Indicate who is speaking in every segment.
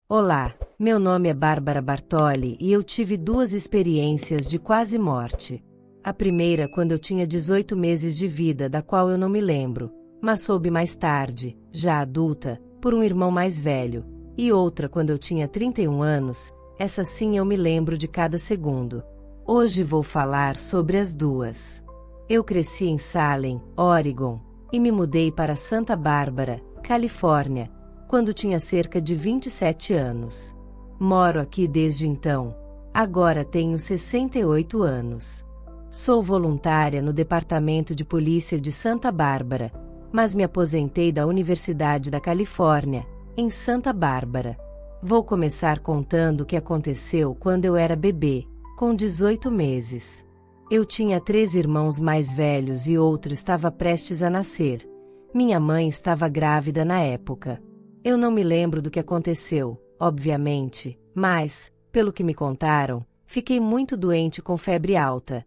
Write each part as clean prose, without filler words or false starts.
Speaker 1: Olá, meu nome é Bárbara Bartoli e eu tive duas experiências de quase morte. A primeira quando eu tinha 18 meses de vida, da qual eu não me lembro, mas soube mais tarde, já adulta, por um irmão mais velho, e outra quando eu tinha 31 anos, essa sim eu me lembro de cada segundo. Hoje vou falar sobre as duas. Eu cresci em Salem, Oregon, e me mudei para Santa Bárbara, Califórnia, quando tinha cerca de 27 anos. Moro aqui desde então. Agora tenho 68 anos. Sou voluntária no Departamento de Polícia de Santa Bárbara, mas me aposentei da Universidade da Califórnia, em Santa Bárbara. Vou começar contando o que aconteceu quando eu era bebê, com 18 meses. Eu tinha 3 irmãos mais velhos e outro estava prestes a nascer. Minha mãe estava grávida na época. Eu não me lembro do que aconteceu, obviamente, mas, pelo que me contaram, fiquei muito doente com febre alta.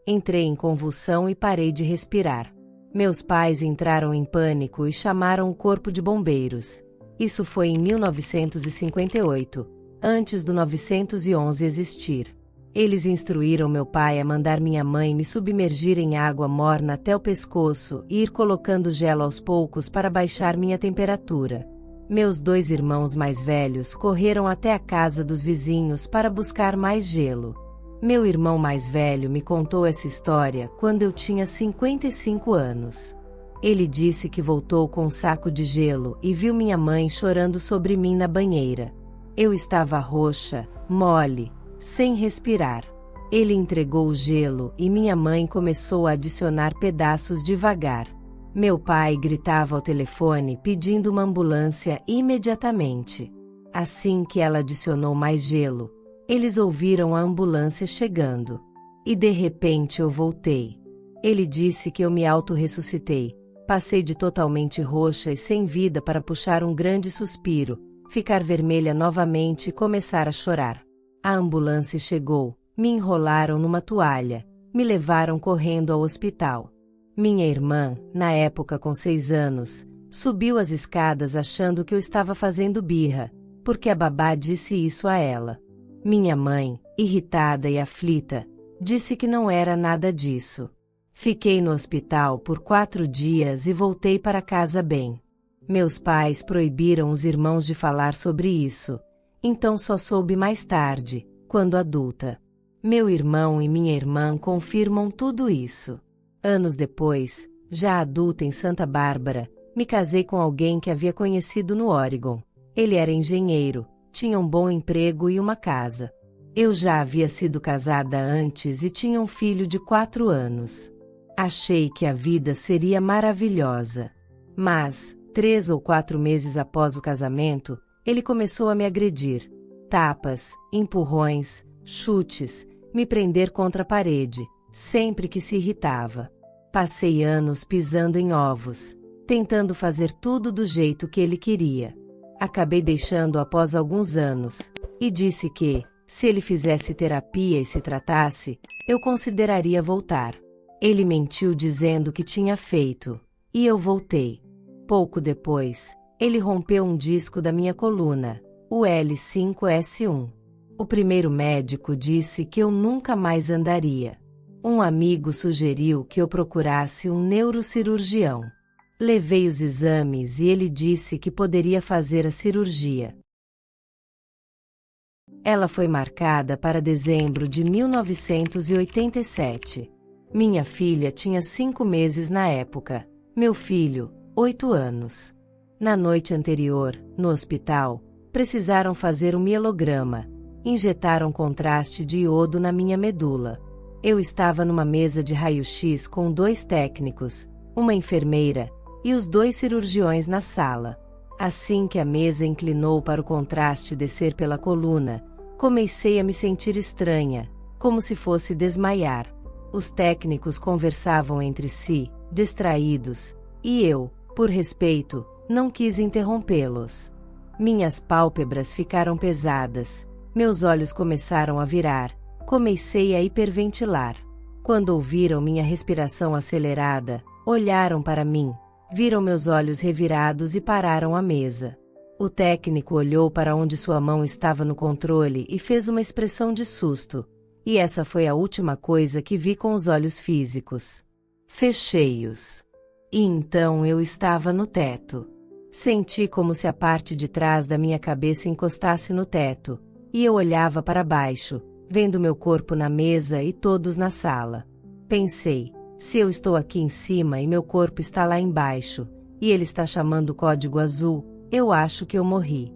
Speaker 1: Entrei em convulsão e parei de respirar. Meus pais entraram em pânico e chamaram o corpo de bombeiros. Isso foi em 1958, antes do 911 existir. Eles instruíram meu pai a mandar minha mãe me submergir em água morna até o pescoço e ir colocando gelo aos poucos para baixar minha temperatura. Meus 2 irmãos mais velhos correram até a casa dos vizinhos para buscar mais gelo. Meu irmão mais velho me contou essa história quando eu tinha 55 anos. Ele disse que voltou com um saco de gelo e viu minha mãe chorando sobre mim na banheira. Eu estava roxa, mole, sem respirar. Ele entregou o gelo e minha mãe começou a adicionar pedaços devagar. Meu pai gritava ao telefone pedindo uma ambulância imediatamente. Assim que ela adicionou mais gelo, eles ouviram a ambulância chegando. E de repente eu voltei. Ele disse que eu me auto-ressuscitei. Passei de totalmente roxa e sem vida para puxar um grande suspiro, ficar vermelha novamente e começar a chorar. A ambulância chegou, me enrolaram numa toalha, me levaram correndo ao hospital. Minha irmã, na época com 6 anos, subiu as escadas achando que eu estava fazendo birra, porque a babá disse isso a ela. Minha mãe, irritada e aflita, disse que não era nada disso. Fiquei no hospital por 4 dias e voltei para casa bem. Meus pais proibiram os irmãos de falar sobre isso. Então só soube mais tarde, quando adulta. Meu irmão e minha irmã confirmam tudo isso. Anos depois, já adulta em Santa Bárbara, me casei com alguém que havia conhecido no Oregon. Ele era engenheiro, tinha um bom emprego e uma casa. Eu já havia sido casada antes e tinha um filho de 4 anos. Achei que a vida seria maravilhosa. Mas, 3 ou 4 meses após o casamento, ele começou a me agredir. Tapas, empurrões, chutes, me prender contra a parede, sempre que se irritava. Passei anos pisando em ovos, tentando fazer tudo do jeito que ele queria. Acabei deixando após alguns anos, e disse que, se ele fizesse terapia e se tratasse, eu consideraria voltar. Ele mentiu dizendo que tinha feito, e eu voltei. Pouco depois, ele rompeu um disco da minha coluna, o L5-S1. O primeiro médico disse que eu nunca mais andaria. Um amigo sugeriu que eu procurasse um neurocirurgião. Levei os exames e ele disse que poderia fazer a cirurgia. Ela foi marcada para dezembro de 1987. Minha filha tinha 5 meses na época, meu filho, 8 anos. Na noite anterior, no hospital, precisaram fazer um mielograma. Injetaram contraste de iodo na minha medula. Eu estava numa mesa de raio-x com 2 técnicos, uma enfermeira, e os 2 cirurgiões na sala. Assim que a mesa inclinou para o contraste descer pela coluna, comecei a me sentir estranha, como se fosse desmaiar. Os técnicos conversavam entre si, distraídos, e eu, por respeito, não quis interrompê-los. Minhas pálpebras ficaram pesadas, meus olhos começaram a virar, comecei a hiperventilar. Quando ouviram minha respiração acelerada, olharam para mim, viram meus olhos revirados e pararam a mesa. O técnico olhou para onde sua mão estava no controle e fez uma expressão de susto. E essa foi a última coisa que vi com os olhos físicos. Fechei-os. E então eu estava no teto. Senti como se a parte de trás da minha cabeça encostasse no teto, e eu olhava para baixo, vendo meu corpo na mesa e todos na sala. Pensei, se eu estou aqui em cima e meu corpo está lá embaixo, e ele está chamando o código azul, eu acho que eu morri.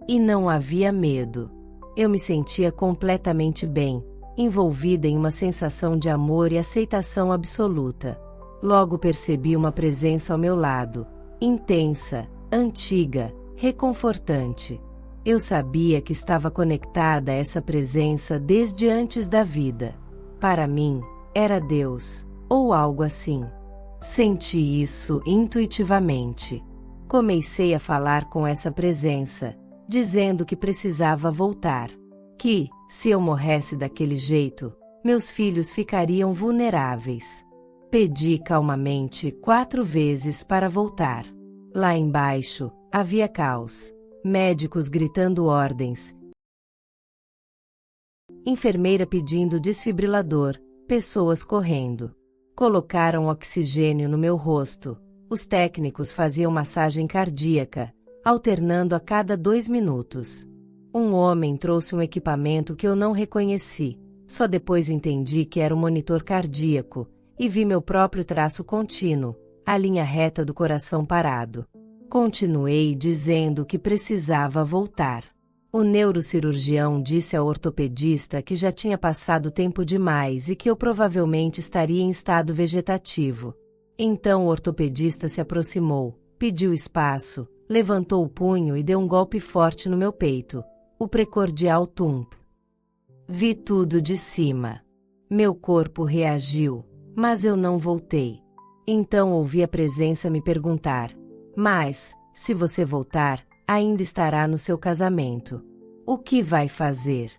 Speaker 1: E não havia medo. Eu me sentia completamente bem, envolvida em uma sensação de amor e aceitação absoluta. Logo percebi uma presença ao meu lado, intensa, antiga, reconfortante. Eu sabia que estava conectada a essa presença desde antes da vida. Para mim, era Deus, ou algo assim. Senti isso intuitivamente. Comecei a falar com essa presença, dizendo que precisava voltar. Que, se eu morresse daquele jeito, meus filhos ficariam vulneráveis. Pedi calmamente 4 vezes para voltar. Lá embaixo, havia caos. Médicos gritando ordens. Enfermeira pedindo desfibrilador, pessoas correndo. Colocaram oxigênio no meu rosto. Os técnicos faziam massagem cardíaca, alternando a cada 2 minutos. Um homem trouxe um equipamento que eu não reconheci. Só depois entendi que era um monitor cardíaco, e vi meu próprio traço contínuo, a linha reta do coração parado. Continuei dizendo que precisava voltar. O neurocirurgião disse ao ortopedista que já tinha passado tempo demais e que eu provavelmente estaria em estado vegetativo. Então o ortopedista se aproximou, pediu espaço, levantou o punho e deu um golpe forte no meu peito, o precordial thump. Vi tudo de cima. Meu corpo reagiu, mas eu não voltei. Então ouvi a presença me perguntar: mas, se você voltar, ainda estará no seu casamento. O que vai fazer?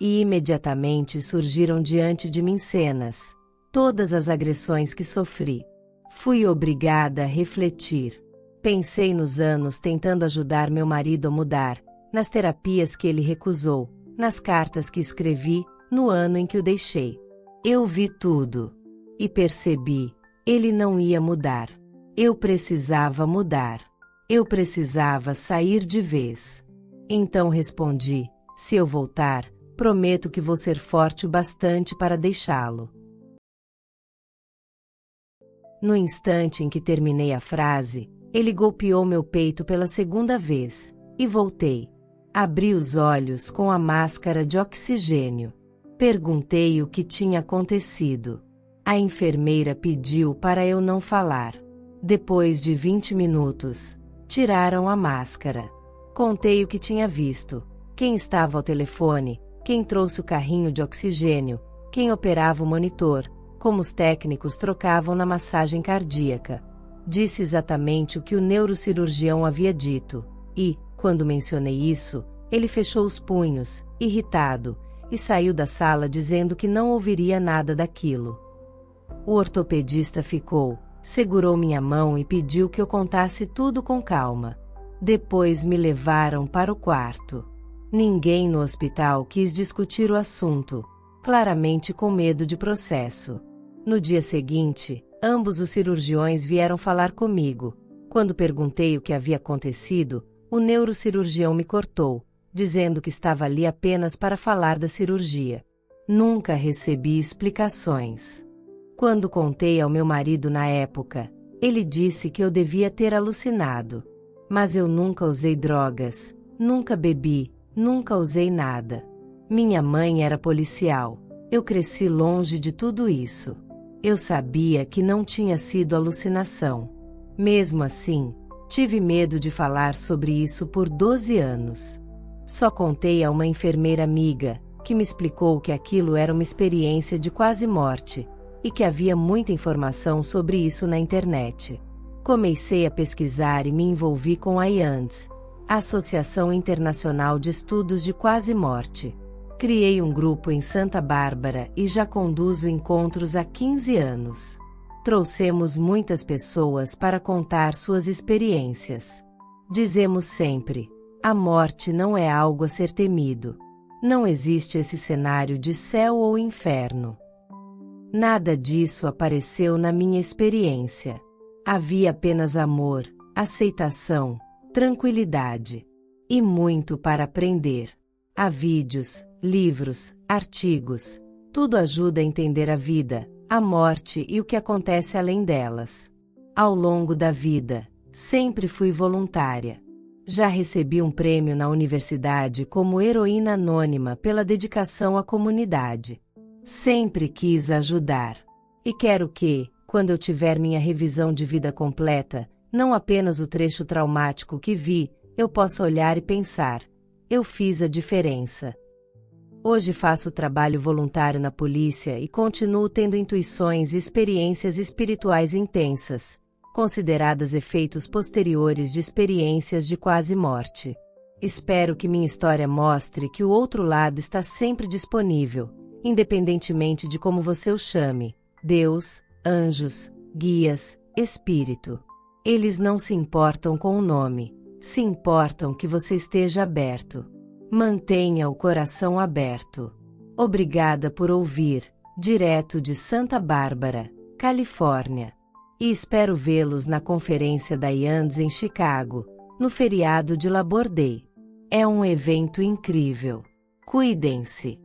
Speaker 1: E imediatamente surgiram diante de mim cenas, todas as agressões que sofri. Fui obrigada a refletir. Pensei nos anos tentando ajudar meu marido a mudar, nas terapias que ele recusou, nas cartas que escrevi, no ano em que o deixei. Eu vi tudo. E percebi, ele não ia mudar. Eu precisava mudar. Eu precisava sair de vez. Então respondi: se eu voltar, prometo que vou ser forte o bastante para deixá-lo. No instante em que terminei a frase, ele golpeou meu peito pela 2ª vez, e voltei. Abri os olhos com a máscara de oxigênio. Perguntei o que tinha acontecido. A enfermeira pediu para eu não falar. Depois de 20 minutos, tiraram a máscara. Contei o que tinha visto, quem estava ao telefone, quem trouxe o carrinho de oxigênio, quem operava o monitor, como os técnicos trocavam na massagem cardíaca. Disse exatamente o que o neurocirurgião havia dito, e, quando mencionei isso, ele fechou os punhos, irritado, e saiu da sala dizendo que não ouviria nada daquilo. O ortopedista ficou, segurou minha mão e pediu que eu contasse tudo com calma. Depois me levaram para o quarto. Ninguém no hospital quis discutir o assunto, claramente com medo de processo. No dia seguinte, ambos os cirurgiões vieram falar comigo. Quando perguntei o que havia acontecido, o neurocirurgião me cortou, dizendo que estava ali apenas para falar da cirurgia. Nunca recebi explicações. Quando contei ao meu marido na época, ele disse que eu devia ter alucinado. Mas eu nunca usei drogas, nunca bebi, nunca usei nada. Minha mãe era policial. Eu cresci longe de tudo isso. Eu sabia que não tinha sido alucinação. Mesmo assim, tive medo de falar sobre isso por 12 anos. Só contei a uma enfermeira amiga, que me explicou que aquilo era uma experiência de quase morte, e que havia muita informação sobre isso na internet. Comecei a pesquisar e me envolvi com a IANDS, a Associação Internacional de Estudos de Quase Morte. Criei um grupo em Santa Bárbara e já conduzo encontros há 15 anos. Trouxemos muitas pessoas para contar suas experiências. Dizemos sempre: a morte não é algo a ser temido. Não existe esse cenário de céu ou inferno. Nada disso apareceu na minha experiência. Havia apenas amor, aceitação, tranquilidade. E muito para aprender. Há vídeos, livros, artigos. Tudo ajuda a entender a vida, a morte e o que acontece além delas. Ao longo da vida, sempre fui voluntária. Já recebi um prêmio na universidade como heroína anônima pela dedicação à comunidade. Sempre quis ajudar. E quero que, quando eu tiver minha revisão de vida completa, não apenas o trecho traumático que vi, eu possa olhar e pensar: eu fiz a diferença. Hoje faço trabalho voluntário na polícia e continuo tendo intuições e experiências espirituais intensas, consideradas efeitos posteriores de experiências de quase morte. Espero que minha história mostre que o outro lado está sempre disponível, independentemente de como você o chame: Deus, anjos, guias, espírito. Eles não se importam com o nome, se importam que você esteja aberto. Mantenha o coração aberto. Obrigada por ouvir, direto de Santa Bárbara, Califórnia. E espero vê-los na conferência da IANDS em Chicago, no feriado de Labor Day. É um evento incrível. Cuidem-se.